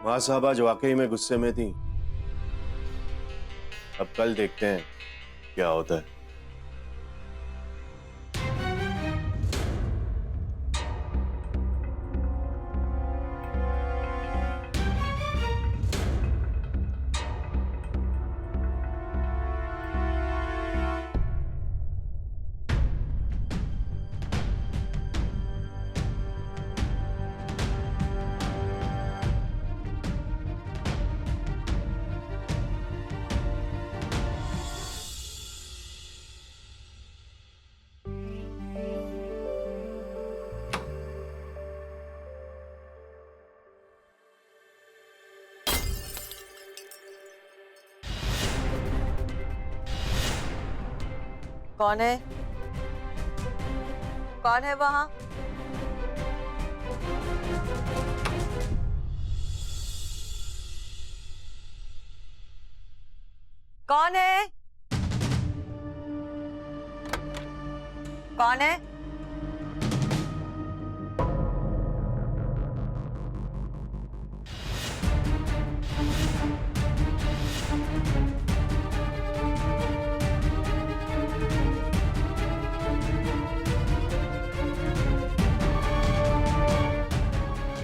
माँ साहब आज वाकई में गुस्से में थी। अब कल देखते हैं क्या होता है। कौन है? कौन है वहां? कौन है? कौन है?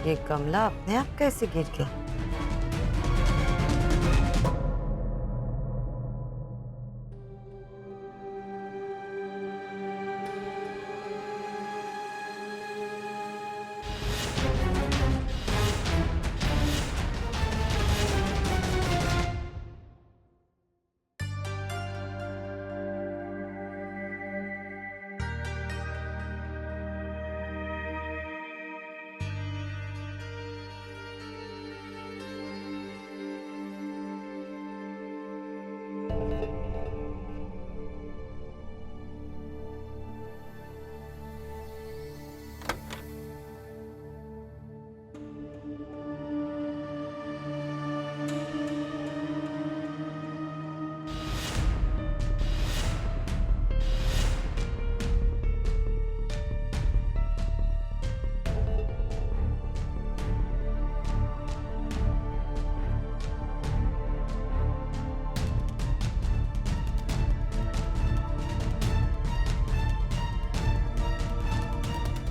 ये कमला अपने आप कैसे गिर गया?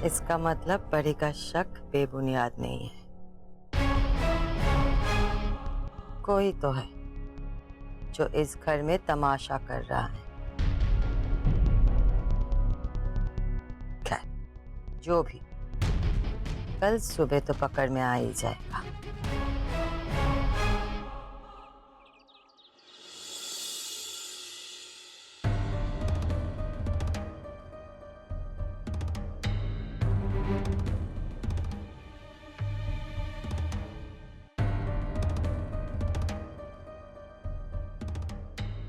इसका मतलब बड़ी का शक बेबुनियाद नहीं है। कोई तो है जो इस घर में तमाशा कर रहा है। खैर, जो भी, कल सुबह तो पकड़ में आ ही जाएगा।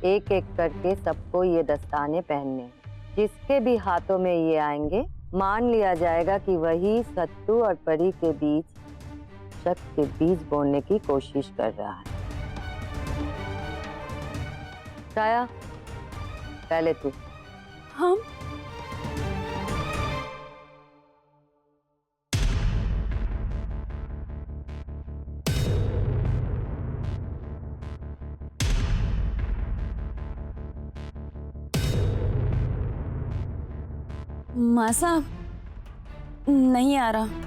एक एक करके सबको ये दस्ताने पहनने हैं। जिसके भी हाथों में ये आएंगे, मान लिया जाएगा कि वही सत्तू और परी के बीच शक के बीज बोने की कोशिश कर रहा है। छाया, पहले तू। हम माँ साहब नहीं आ रहा।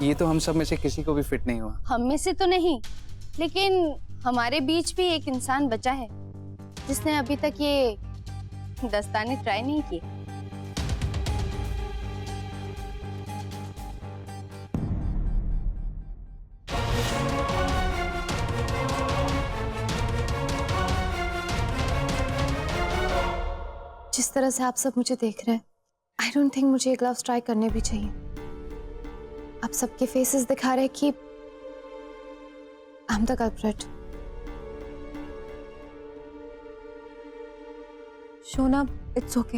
ये तो हम सब में से किसी को भी फिट नहीं हुआ। हम में से तो नहीं, लेकिन हमारे बीच भी एक इंसान बचा है जिसने अभी तक ये दस्ताने ट्राई नहीं किए। जिस तरह से आप सब मुझे देख रहे हैं, आई डोंट थिंक मुझे ये ग्लव्स ट्राई करने भी चाहिए। आप सबके फेसेस दिखा रहे हैं कि I am the culprit. Shona, it's okay.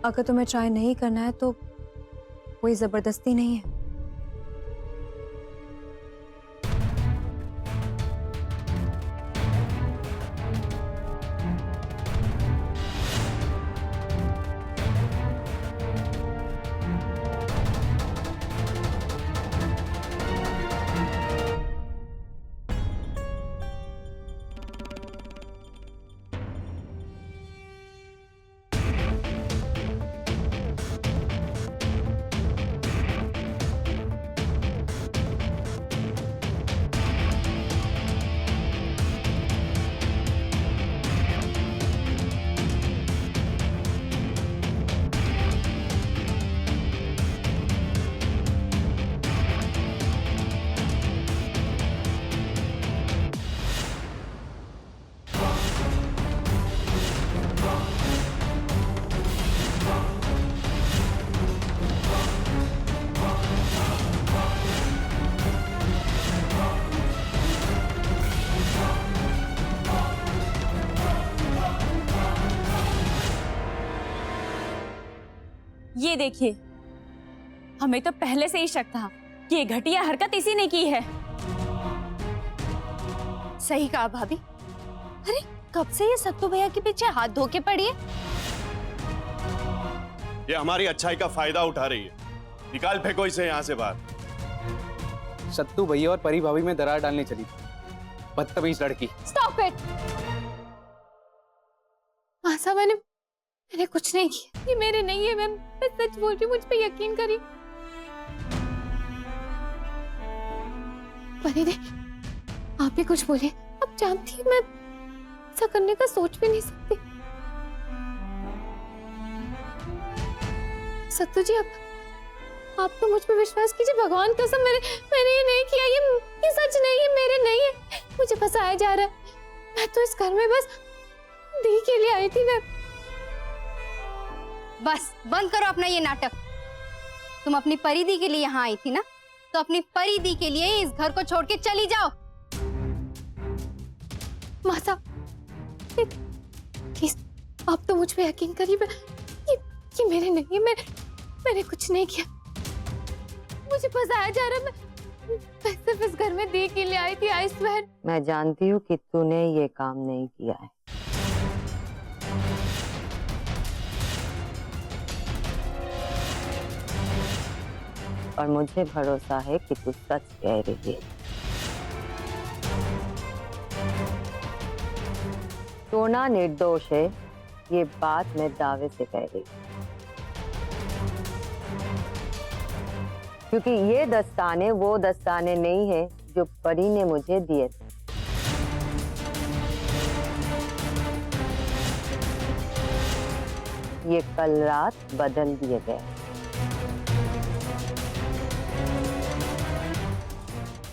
अगर तुम्हें ट्राई नहीं करना है तो कोई जबरदस्ती नहीं है। ये देखिए, हमें तो पहले से ही शक था कि ये घटिया हरकत इसी ने की है। सही कहा भाभी। अरे कब से ये सत्तू भैया के पीछे हाथ धो के पड़ी है? ये हमारी अच्छाई का फायदा उठा रही है। निकाल फेंको इसे यहाँ से बाहर। सत्तू भैया और परी भाभी में दरार डालने चली थी, बदतमीज लड़की। Stop it. आशा, मैंने कुछ नहीं किया। ये मेरे नहीं है। मैं सच बोल रही हूँ, मुझ पे यकीन करिए। परी ने आप भी कुछ बोले। अब जानती है मैं ऐसा करने का सोच भी नहीं सकती। सत्तू जी, आप तो मुझ पे विश्वास कीजिए। भगवान कसम, मैंने ये नहीं किया। ये सच नहीं है, मेरे नहीं है। मुझे फंसाया जा रहा है। मैं तो इस घर में बस दी के लिए आई थी। मैं बस बंद करो अपना ये नाटक। तुम अपनी परी दी के लिए यहाँ आई थी ना, तो अपनी परी दी के लिए इस घर को छोड़ के चली जाओ। माता, प्लीज आप तो मुझ पे यकीन करिए। ये मेरे नहीं है। मैंने कुछ नहीं किया। मुझे फंसाया जा रहा है। मैं सिर्फ इस घर में दी के लिए आई थी। I swear. मैं जानती हूँ कि तूने ये काम नहीं किया है। और मुझे भरोसा है कि तू सच कह रही है। सोना निर्दोष है, ये बात मैं दावे से कह रही हूँ। क्योंकि ये दस्ताने वो दस्ताने नहीं है जो परी ने मुझे दिए थे। ये कल रात बदल दिए गए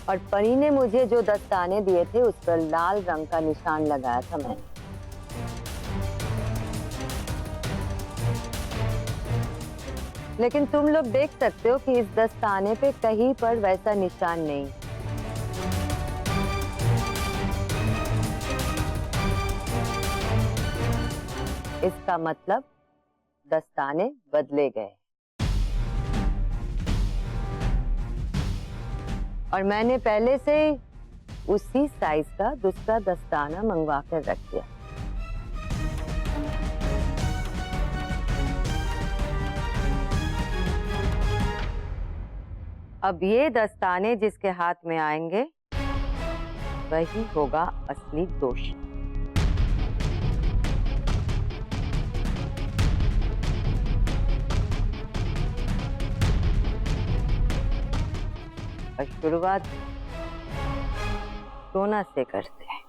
और परी ने मुझे जो दस्ताने दिए थे उस पर लाल रंग का निशान लगाया था मैंने। लेकिन तुम लोग देख सकते हो कि इस दस्ताने पे कहीं पर वैसा निशान नहीं। इसका मतलब दस्ताने बदले गए और मैंने पहले से उसी साइज का दूसरा दस्ताना मंगवा कर रख दिया। अब ये दस्ताने जिसके हाथ में आएंगे वही होगा असली दोषी। और शुरुआत सोना से करते हैं।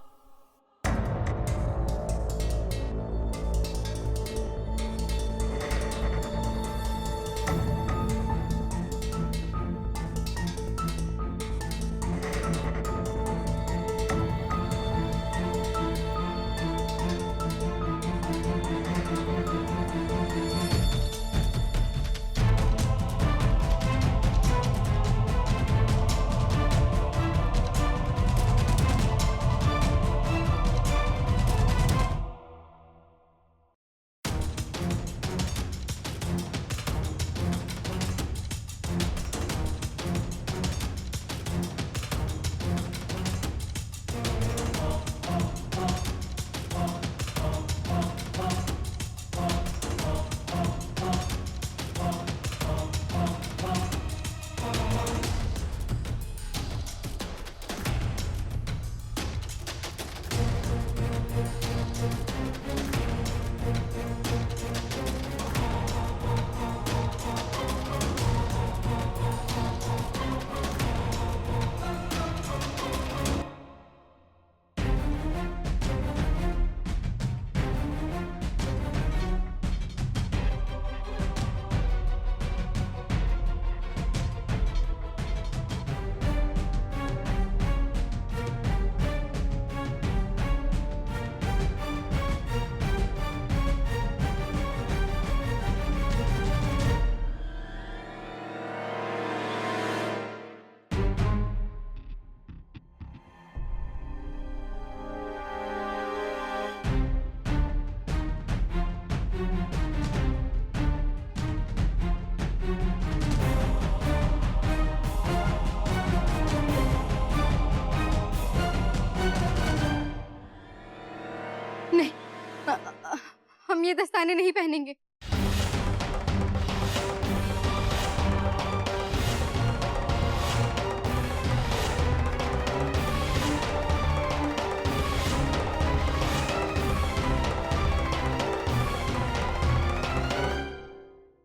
ये दस्ताने नहीं पहनेंगे।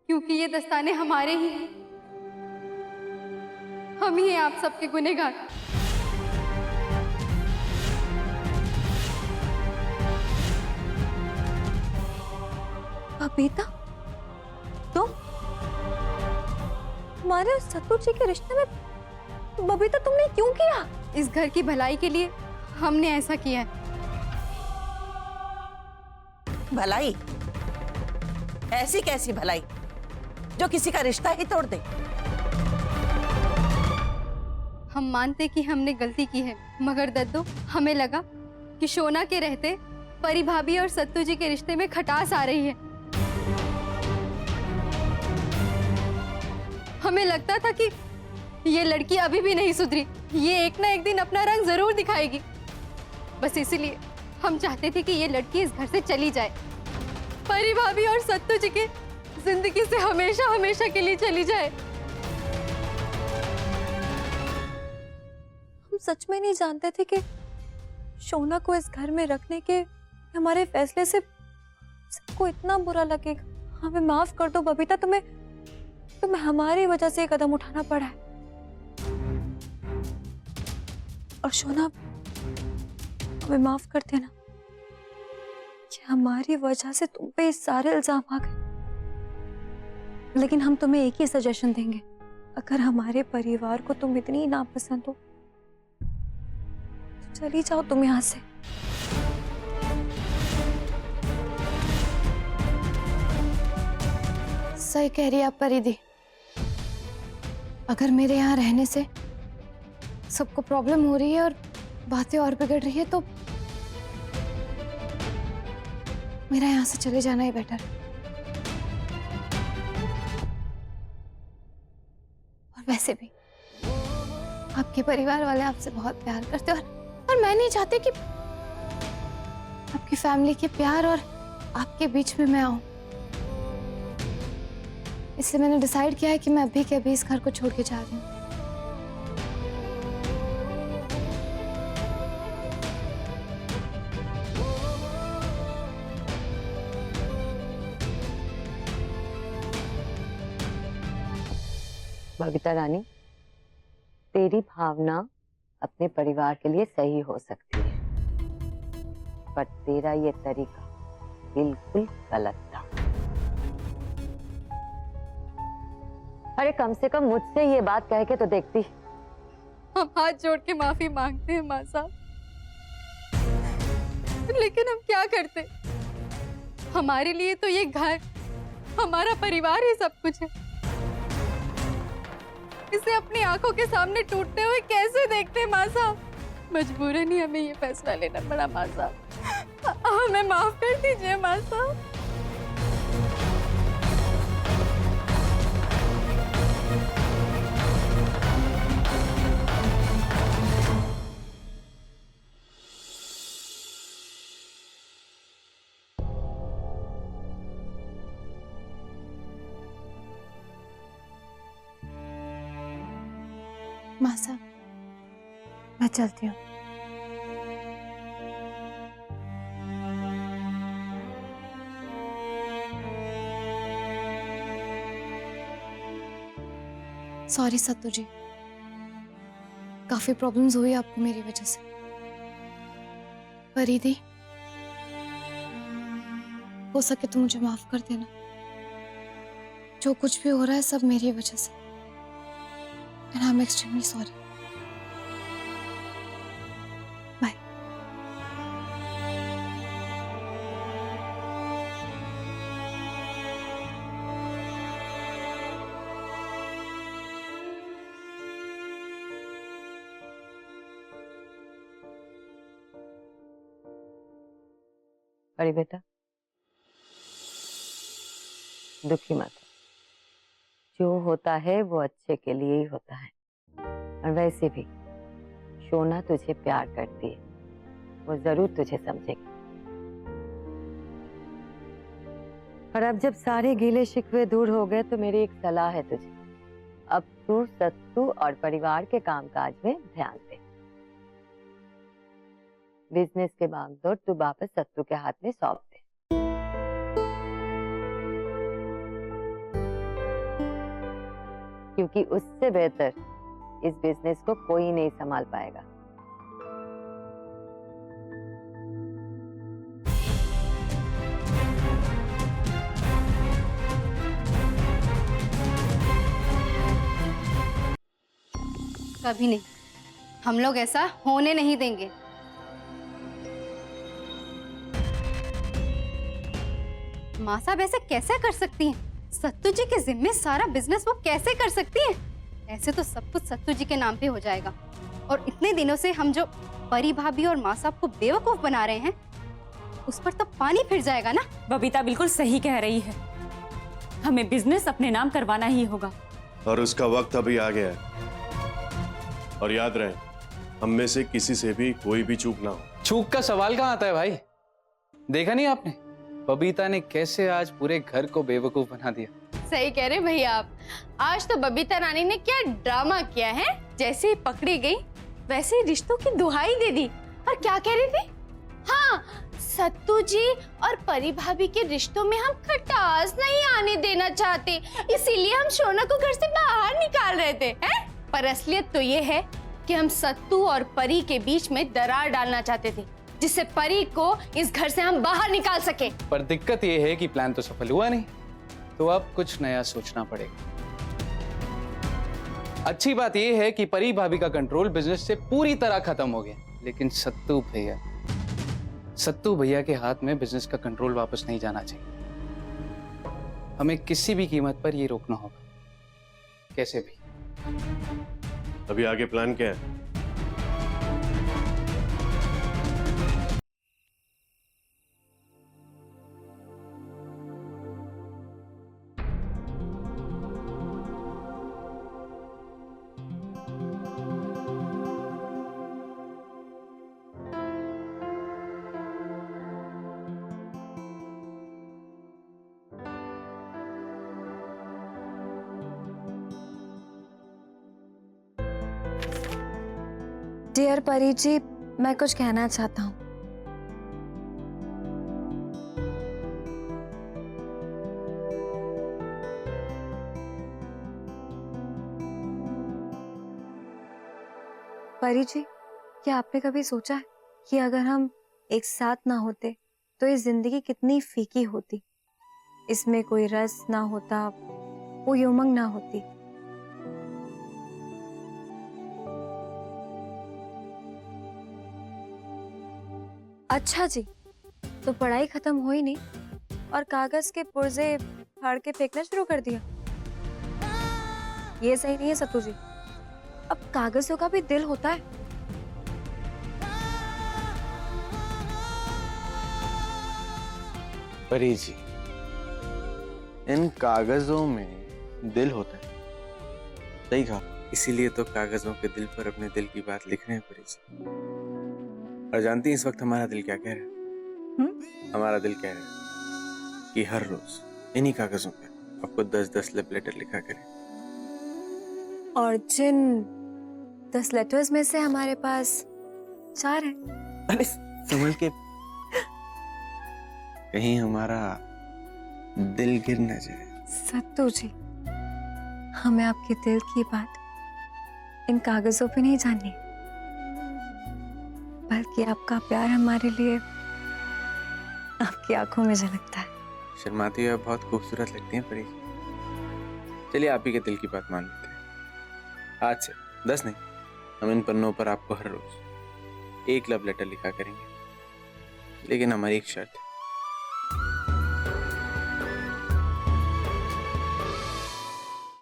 क्योंकि ये दस्ताने हमारे ही हैं। हम ही हैं आप सबके गुनहगार। बबीता, तुम हमारे सत्तू जी के रिश्ते में बबीता तुमने क्यों किया? इस घर की भलाई के लिए हमने ऐसा किया है। भलाई? ऐसी कैसी भलाई जो किसी का रिश्ता ही तोड़ दे? हम मानते कि हमने गलती की है, मगर दद्दो, हमें लगा कि शोना के रहते परी भाभी और सत्तू जी के रिश्ते में खटास आ रही है। हमें लगता था कि ये लड़की अभी भी नहीं सुधरी, ये एक ना एक दिन अपना रंग जरूर दिखाएगी। बस इसीलिए हम चाहते थे कि ये लड़की इस घर से चली जाए, परी भाभी और सत्तू जी के जिंदगी से हमेशा हमेशा के लिए चली जाए। हम सच में नहीं जानते थे कि शोना को इस घर में रखने के हमारे फैसले से सबको इतना बुरा लगेगा। हमें माफ कर दो बबीता, तुम्हें हमारी वजह से कदम उठाना पड़ा है। और शोना, हमें माफ कर देना कि हमारी वजह से तुम पे इस सारे इल्जाम आ गए। लेकिन हम तुम्हें एक ही सजेशन देंगे, अगर हमारे परिवार को तुम इतनी नापसंद हो तो चली जाओ तुम यहाँ से। सही कह रही है आप परिधि। अगर मेरे यहाँ रहने से सबको प्रॉब्लम हो रही है और बातें और बिगड़ रही है तो मेरा यहाँ से चले जाना ही बेटर। और वैसे भी आपके परिवार वाले आपसे बहुत प्यार करते हैं और मैं नहीं चाहती कि आपकी फैमिली के प्यार और आपके बीच में मैं आऊं। इसलिए मैंने डिसाइड किया है कि मैं अभी के अभी इस घर को छोड़ के जा रही हूँ। बबीता रानी, तेरी भावना अपने परिवार के लिए सही हो सकती है, पर तेरा ये तरीका बिल्कुल गलत था। अरे कम से कम मुझसे ये बात कह के तो देखती। हम हाथ जोड़ के माफी मांगते हैं माँ साहब, लेकिन हम क्या करते? हमारे लिए तो ये घर, हमारा परिवार ही सब कुछ है। इसे अपनी आंखों के सामने टूटते हुए कैसे देखते हैं माँ साहब? मजबूरन ही हमें ये फैसला लेना पड़ा माँ साहब। हमें माफ कर दीजिए माँ साहब। माँ साहब, मैं चलती हूँ। सॉरी सत्तू जी, काफी प्रॉब्लम्स हुई आपको मेरी वजह से। परिधि, हो सके तो मुझे माफ कर देना। जो कुछ भी हो रहा है सब मेरी वजह से। And I'm extremely sorry. Bye. अरे बेटा, दुखी मत हो। जो होता है वो अच्छे के लिए ही होता है। और वैसे भी शोना तुझे प्यार करती है, वो जरूर तुझे समझेगी। और अब जब सारे गीले शिकवे दूर हो गए तो मेरी एक सलाह है तुझे। अब तू सत्तू और परिवार के कामकाज में ध्यान दे। बिजनेस के बागडोर तू वापस सत्तू के हाथ में सौंप दे। क्योंकि उससे बेहतर इस बिजनेस को कोई नहीं संभाल पाएगा। कभी नहीं, हम लोग ऐसा होने नहीं देंगे। माँ साहब ऐसे कैसे कर सकती हैं? सत्तू जी के जिम्मे सारा बिजनेस वो कैसे कर सकती हैं? ऐसे तो सब कुछ सत्तू जी के नाम पे हो जाएगा। और इतने दिनों से हम जो परी भाभी और माँ साहब को बेवकूफ बना रहे हैं, उस पर तो पानी फिर जाएगा ना। बबीता बिल्कुल सही कह रही है, हमें बिजनेस अपने नाम करवाना ही होगा। और उसका वक्त अभी आ गया है। और याद रहे, हम में से किसी से भी कोई भी चूक ना हो। चूक का सवाल कहाँ आता है भाई? देखा नहीं आपने बबीता ने कैसे आज पूरे घर को बेवकूफ बना दिया? सही कह रहे भैया आप। आज तो बबीता रानी ने क्या ड्रामा किया है। जैसे ही पकड़ी गई वैसे ही रिश्तों की दुहाई दे दी। और क्या कह रही थी? हाँ, सत्तू जी और परी भाभी के रिश्तों में हम खटास नहीं आने देना चाहते, इसीलिए हम शोना को घर से बाहर निकाल रहे थे, हैं? पर असलियत तो ये है कि हम सत्तू और परी के बीच में दरार डालना चाहते थे, जिससे परी को इस घर से हम बाहर निकाल सके। पर दिक्कत ये है कि प्लान तो सफल हुआ नहीं, तो अब कुछ नया सोचना पड़ेगा। अच्छी बात यह है कि परी भाभी का कंट्रोल बिजनेस से पूरी तरह खत्म हो गया, लेकिन सत्तू भैया के हाथ में बिजनेस का कंट्रोल वापस नहीं जाना चाहिए। हमें किसी भी कीमत पर यह रोकना होगा, कैसे भी। अभी आगे प्लान क्या है? डियर परी जी, मैं कुछ कहना चाहता हूँ। परी जी, क्या आपने कभी सोचा है कि अगर हम एक साथ ना होते तो ये जिंदगी कितनी फीकी होती? इसमें कोई रस ना होता, कोई उमंग ना होती। अच्छा जी, तो पढ़ाई खत्म हुई नहीं और कागज के पुर्जे फाड़ के फेंकना शुरू कर दिया। ये सही नहीं है सत्तू जी। अब कागजों का भी दिल होता है। परी जी, इन कागजों में दिल होता है, सही कहा। इसीलिए तो कागजों के दिल पर अपने दिल की बात लिख रहे हैं परी जी। और जानती हैं इस वक्त हमारा दिल क्या कह रहा है? हमारा दिल कह रहा है कि हर रोज इन्हीं कागजों पे आपको 10-10 लव लेटर लिखा करें। और जिन 10 लेटर्स में से हमारे पास 4 हैं। अरे संभल के, कहीं हमारा दिल गिर न जाए। सत्तू जी, हमें आपके दिल की बात इन कागजों पे नहीं जाननी, बल्कि आपका प्यार हमारे लिए आपकी आंखों में झलकता है। शर्माती हुई बहुत खूबसूरत लगती हैं परी जी। चलिए आप ही के दिल की बात मान लेते हैं। आज से 10 नहीं, हम इन पन्नों पर आपको हर रोज 1 लव लेटर लिखा करेंगे। लेकिन हमारी एक शर्त है,